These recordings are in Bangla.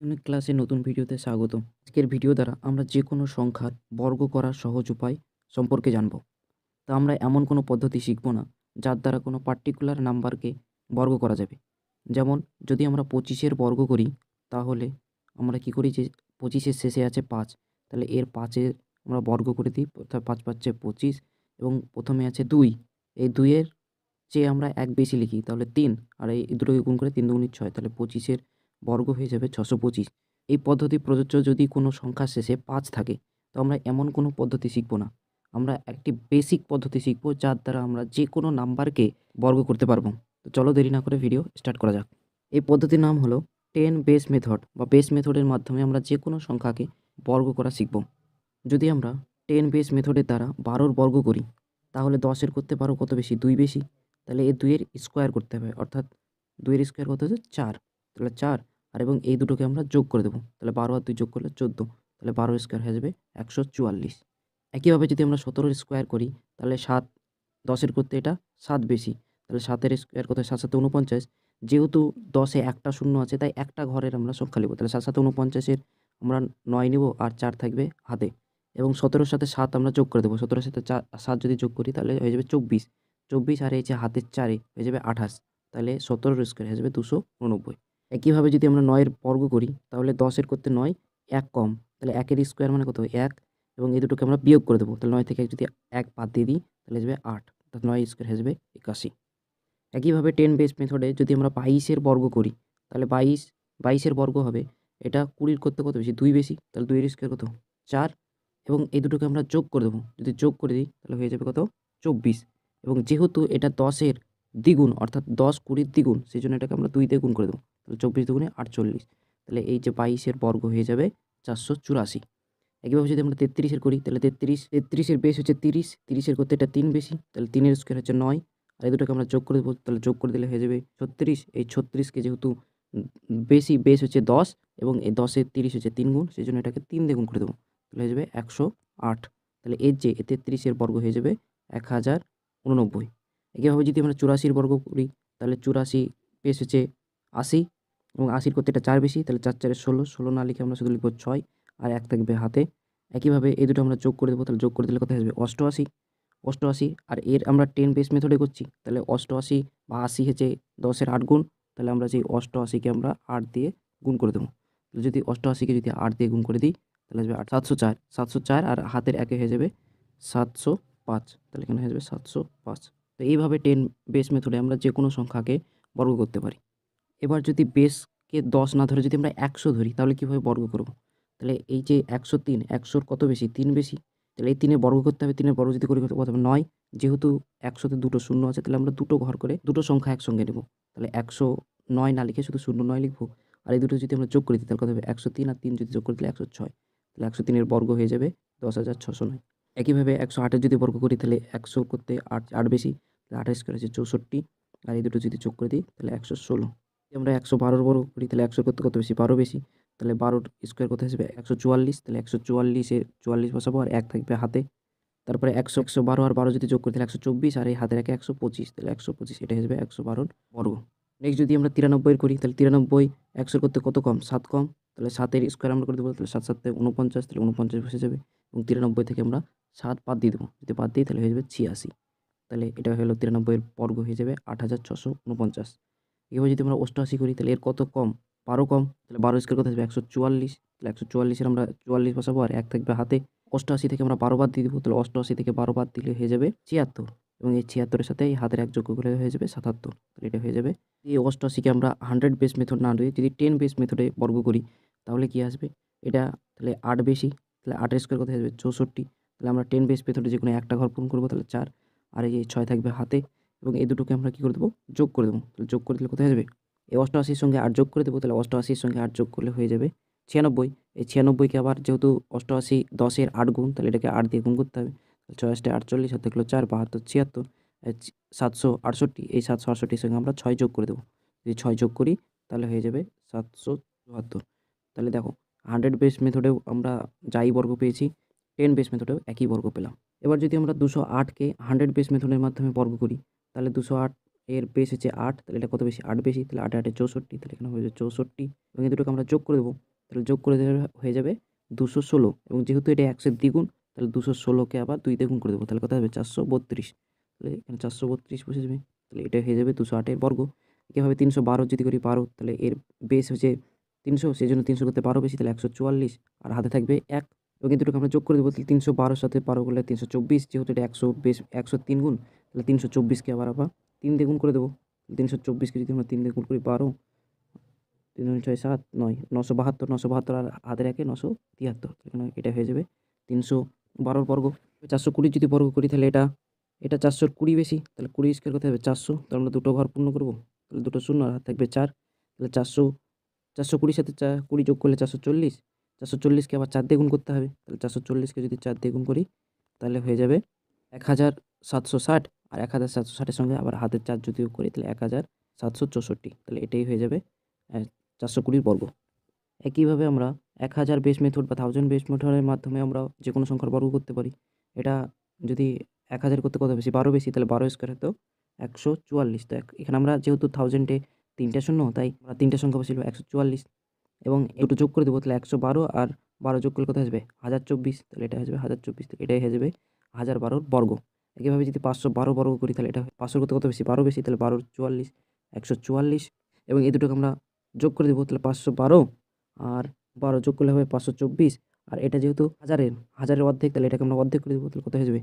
অনেক ক্লাসে নতুন ভিডিওতে স্বাগত। আজকের ভিডিও দ্বারা আমরা যে কোনো সংখ্যার বর্গ করার সহজ উপায় সম্পর্কে জানব। তো আমরা এমন কোনো পদ্ধতি শিখব না যার দ্বারা কোনো পার্টিকুলার নাম্বারকে বর্গ করা যাবে। যেমন যদি আমরা 25-এর বর্গ করি তাহলে আমরা কি করি যে 25-এর শেষে আছে 5, তাহলে এর 5-এর আমরা বর্গ করে দিই, অর্থাৎ 5 5 25 এবং প্রথমে আছে 2, এই 2 এর চেয়ে আমরা 1 বেশি লিখি তাহলে 3, আর এই দুটোকে গুণ করে 3 দুগুণে 6, তাহলে 25-এর বর্গ হয়ে যাবে 625। এই পদ্ধতি প্রযোজ্য যদি কোনো সংখ্যার শেষে 5 থাকে। তো আমরা এমন কোনো পদ্ধতি শিখব না। আমরা একটি বেসিক পদ্ধতি শিখব যার দ্বারা আমরা যে কোনো নাম্বারকে বর্গ করতে পারবো। তো চলো দেরি না করে ভিডিও স্টার্ট করা যাক। এই পদ্ধতির নাম হলো 10 বেস মেথড বা বেস মেথডের মাধ্যমে আমরা যে কোনো সংখ্যাকে বর্গ করা শিখব। যদি আমরা 10 বেস মেথডের দ্বারা 12-র বর্গ করি তাহলে 10-এর করতে 12 কত বেশি? 2 বেশি। তাহলে এই 2-এর স্কোয়ার করতে হবে, অর্থাৎ 2-এর স্কোয়ার কত হচ্ছে? 4। তাহলে 4 আর এবং এই দুটোকে আমরা যোগ করে দেবো। তাহলে 12 আর 2 যোগ করলে 14। তাহলে 12 স্কোয়ার হয়ে যাবে 144। একইভাবে যদি আমরা 17-এর স্কোয়ার করি তাহলে 7, 10-এর করতে এটা 7 বেশি। তাহলে 7-এর স্কোয়ার কত? 7 7 49। যেহেতু 10-এ একটা শূন্য আছে তাই একটা ঘরের আমরা সংখ্যা লিখব। তাহলে 7 7 49-এর আমরা 9 নিব আর 4 থাকবে হাতে, এবং 17-র সাথে 7 আমরা যোগ করে দেবো। 17-এর সাথে 7 যদি যোগ করি তাহলে হয়ে যাবে 24। 24 আর এই যে হাতের 4 হয়ে যাবে 28। তাহলে 17-র স্কোয়ার হয়ে যাবে 289। একইভাবে যদি আমরা 9-এর বর্গ করি তাহলে 10-এর করতে 9 1 কম। তাহলে 1-এর স্কোয়ার মানে কত? 1, এবং এই দুটোকে আমরা বিয়োগ করে দেবো। তাহলে 9 থেকে যদি 1 বাদ দিয়ে দিই তাহলে হয়ে যাবে 8। অর্থাৎ 9 স্কোয়ার হয়ে যাবে 81। একইভাবে 10 বেস মেথডে যদি আমরা 22-এর বর্গ করি তাহলে 22-এর বর্গ হবে, এটা 20-র করতে কত বেশি? 2 বেশি। তাহলে 2-এর স্কোয়ার কত? 4, এবং এই দুটোকে আমরা যোগ করে দেবো। যদি যোগ করে দিই তাহলে হয়ে যাবে কত? 24। এবং যেহেতু এটা 10-এর দ্বিগুণ, অর্থাৎ 10 20-র দ্বিগুণ, সেজন্য এটাকে আমরা 2 দিয়ে গুণ করে দেবো। তাহলে 24 দুগুণে 48। তাহলে এই যে 22-এর বর্গ হয়ে যাবে 484। একইভাবে যদি আমরা 33-এর করি তাহলে 33-এর বেস হচ্ছে 30, 30-এর করতে এটা 3 বেশি। তাহলে 3-এর স্কোয়ার হচ্ছে 9, আর এই দুটোকে আমরা যোগ করে দেবো। তাহলে যোগ করে দিলে হয়ে যাবে 36। এই 36কে যেহেতু বেশি, বেস হচ্ছে 10 এবং এই 10-এর 30 হচ্ছে 3 গুণ, সেজন্য এটাকে 3 দিয়ে গুণ করে দেবো। তাহলে হয়ে যাবে 108। তাহলে এর যে 33-এর বর্গ হয়ে যাবে 1089। একইভাবে যদি আমরা 84-র বর্গ করি তাহলে 84 বেস হচ্ছে 80, এবং 80-র করতে এটা 4 বেশি। তাহলে 4 4 16, 16 না লিখে আমরা শুধু লিখব 6 আর 1 থাকবে হাতে। একইভাবে এই দুটো আমরা যোগ করে দেবো। তাহলে যোগ করে দিলে কত হয়ে যাবে? 88। 88, আর এর আমরা 10 বেস মেথডে করছি। তাহলে 88 বা 80 হচ্ছে 10-এর 8 গুণ। তাহলে আমরা যে 88-কে আমরা 8 দিয়ে গুণ করে দেবো। তাহলে যদি 88-কে যদি 8 দিয়ে গুণ করে দিই তাহলে আসবে 704। 704 আর হাতের 1-এ হয়ে যাবে 705। তাহলে এখানে হয়ে যাবে 705। তো এইভাবে 10 বেস মেথডে আমরা যে কোনো সংখ্যাকে বর্গ করতে পারি। এবার যদি বেসকে 10 না ধরে যদি আমরা 100 ধরি তাহলে কীভাবে বর্গ করব? তাহলে এই যে 103, 100-র কত বেশি? 3 বেশি। তাহলে এই 3-এর বর্গ করতে হবে। 3-এর বর্গ যদি করি কত হবে? 9। যেহেতু 100-তে দুটো শূন্য আছে তাহলে আমরা দুটো ঘর করে দুটো সংখ্যা একসঙ্গে নেব। তাহলে 109 না লিখে শুধু 09 লিখব। আর এই দুটো যদি আমরা যোগ করে দিই তাহলে কত হবে? 103 আর 3 যদি যোগ করে দিলে 106। তাহলে 103-এর বর্গ হয়ে যাবে 10,609। একইভাবে 108-এর যদি বর্গ করি তাহলে 100 করতে 8 বেশি। তাহলে 8 স্কোয়ার হচ্ছে 64, আর এই দুটো যদি যোগ করে দিই তাহলে 116। যদি আমরা 112-র বর্গ করি তাহলে 100 করতে কত বেশি? 12 বেশি। তাহলে 12-র স্কোয়ার কত হিসেবে? 144। তাহলে 144-এ 44 বসাবো আর 1 থাকবে হাতে। তারপরে 100, 112 আর 12 যদি যোগ করি তাহলে 124, আর এই হাতের একে 125। তাহলে 125 এটা হয়ে যাবে 112-র বর্গ। নেক্সট যদি আমরা 93-এর করি তাহলে 93 100-র করতে কত কম? 7 কম। তাহলে 7-এর স্কোয়ার আমরা করে দেবো। তাহলে 7 7 49, তাহলে 49 বসে যাবে, এবং 93 থেকে আমরা 7 বাদ দিয়ে দেবো। যদি বাদ দিই তাহলে হয়ে যাবে 86। তাহলে এটা হলো 93-এর বর্গ হয়ে যাবে 8649। এভাবে যদি আমরা 88 করি তাহলে এর কত কম? 12 কম। তাহলে 12 স্কোয়ার কত আসবে? 144। তাহলে 144-এর আমরা 44 বসাবো আর 1 থাকবে হাতে। 88 থেকে আমরা 12 বাদ দিয়ে দিব। তাহলে 88 থেকে 12 বাদ দিলে হয়ে যাবে 76, এবং এই 76-এর সাথে এই হাতের 1 যোগ করলে হয়ে যাবে 77। তাহলে এটা হয়ে যাবে। এই 88-কে আমরা 100 বেস মেথড না দিয়ে যদি 10 বেস মেথডে বর্গ করি তাহলে কি আসবে? এটা তাহলে 8 বেশি। তাহলে 8-এর স্কোয়ার কত হয়ে যাবে? 64। তাহলে আমরা 10 বেস মেথডে যেকোনো একটা ঘর পূরণ করবো, তাহলে 4, আর এই 6 থাকবে হাতে, এবং এই দুটোকে আমরা কী করে দেবো? যোগ করে দেবো। তাহলে যোগ করে দিলে কোথায় যাবে? এই 88-র সঙ্গে 8 যোগ করে দেবো। তাহলে 88-র সঙ্গে 8 যোগ করলে হয়ে যাবে 96। এই 96-কে আবার যেহেতু 88 10-এর 8 গুণ, তাহলে এটাকে 8 দিয়ে গুণ করতে হবে। তাহলে 6 8 48, হাতে থাকলো 4, 72 76, 768। এই 768-র সঙ্গে আমরা 6 যোগ করে দেবো। যদি 6 যোগ করি তাহলে হয়ে যাবে 774। তাহলে দেখো 100 বেস মেথডেও আমরা যাই বর্গ পেয়েছি, 10 বেস মেথডেও একই বর্গ পেলাম। এবার যদি আমরা 208-কে 100 বেস মেথডের মাধ্যমে বর্গ করি তাহলে 208 এর বেস হচ্ছে 8, তাহলে এটা কত বেশি? 8 বেশি। তাহলে 8 8 64, তাহলে এখানে হয়ে যাবে 64, এবং এই দুটোকে আমরা যোগ করে দেবো। তাহলে যোগ করে দিলে হয়ে যাবে 216 এবং যেহেতু এটা 100 এর দ্বিগুণ তাহলে 216কে আবার 2 দিয়ে গুণ করে দেবো। তাহলে কত হবে 432। তাহলে এখানে 432 বসে যাবে। তাহলে এটা হয়ে যাবে 208 এর বর্গ। একইভাবে 312 যদি করি 12 তাহলে এর বেস হচ্ছে 300, সেজন্য 300 করতে 12 বেশি তাহলে 144 আর হাতে থাকবে 1 এবং এই দুটোকে আমরা যোগ করে দেবো। তাহলে 312 সাথে 12 করলে 324, যেহেতু এটা 100 বেস 103 গুণ তাহলে 324কে আবার 3 দিয়ে গুণ করে দেবো। 324কে যদি আমরা 3 দিয়ে গুণ করি 12, 3 দুগুণে 6 7 9 972 972 আর হাতের একে 973। এখানে এটা হয়ে যাবে 312 বর্গ। 420 যদি বর্গ করি তাহলে এটা 420 বেশি তাহলে 20 স্কোয়ার করতে হবে 400। তাহলে আমরা দুটো ঘর পূর্ণ করবো। তাহলে দুটো শূন্য আর হাত থাকবে 4। তাহলে 420 সাথে 20 যোগ করলে 440। 440কে আবার 4 দিয়ে গুণ করতে হবে। তাহলে 440কে যদি 4 দিয়ে গুণ করি তাহলে হয়ে যাবে 1760 আর 1760-এর সঙ্গে আবার হাতের 4 যদি যোগ করি তাহলে 1764। তাহলে এটাই হয়ে যাবে 420 বর্গ। একইভাবে আমরা 1000 বেস মেথড বা 1000 বেস মেথডের মাধ্যমে আমরা যে কোনো সংখ্যার বর্গ করতে পারি। এটা যদি 1000 করতে কত বেশি 12 বেশি তাহলে 12 স্কোয়ার হতো 144। তো এখানে আমরা যেহেতু 1000-এ 3টা শূন্য তাই আমরা 3টা সংখ্যা বসিয়ে 144 এবং দুটো যোগ করে দেবো। তাহলে 112 আর 12 যোগ করলে কত আসবে 1024। তাহলে এটা আসবে 1024। তাহলে এটাই হয়ে যাবে 1012 বর্গ। একইভাবে যদি 512 বর্গ করি তাহলে এটা 500 করতে কত বেশি 12 বেশি তাহলে 12 44 144 এবং এই দুটোকে আমরা যোগ করে দেবো। তাহলে 512 আর 12 যোগ করলে হবে 524 আর এটা যেহেতু হাজারের অর্ধেক তাহলে এটাকে আমরা অর্ধেক করে দেবো। তাহলে কত হয়ে যাবে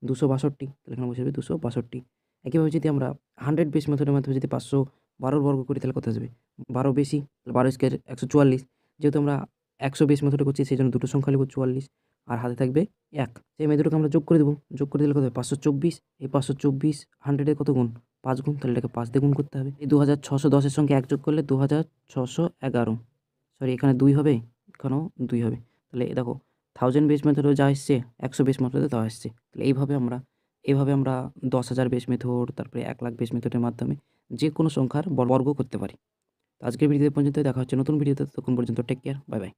262। তাহলে এখানে বসে যাবে 262। একইভাবে যদি আমরা 100 বেস মেথডের মাধ্যমে যদি 512 বর্গ করি তাহলে কত আসবে 12 বেশি তাহলে 12 স্কোয়ার 144। যেহেতু আমরা 100 বেস মেথডে করছি সেই জন্য দুটো সংখ্যা লিখব 44 আর হাতে থাকবে 1। সেই মেথডকে আমরা যোগ করে দেবো। যোগ করে দিলে কত হবে 524। এই 524 100-এর কত গুণ 5 গুণ তাহলে এটাকে 5 দিয়ে গুণ করতে হবে। এই 2610-এর সঙ্গে 1 যোগ করলে 2611। সরি এখানে 2 হবে, এখানেও 2 হবে। তাহলে দেখো 1000 বেস মেথডেও যা এসছে 100 বেস মেথডেও তা আসছে। তাহলে এইভাবে আমরা 10,000 বেস মেথড তারপরে 1,00,000 বেস মেথডের মাধ্যমে যে কোনো সংখ্যার বর্গ করতে পারি। তো আজকের ভিডিও পর্যন্ত দেখা হচ্ছে নতুন ভিডিওতে। ততক্ষণ পর্যন্ত টেক কেয়ার, বাই বাই।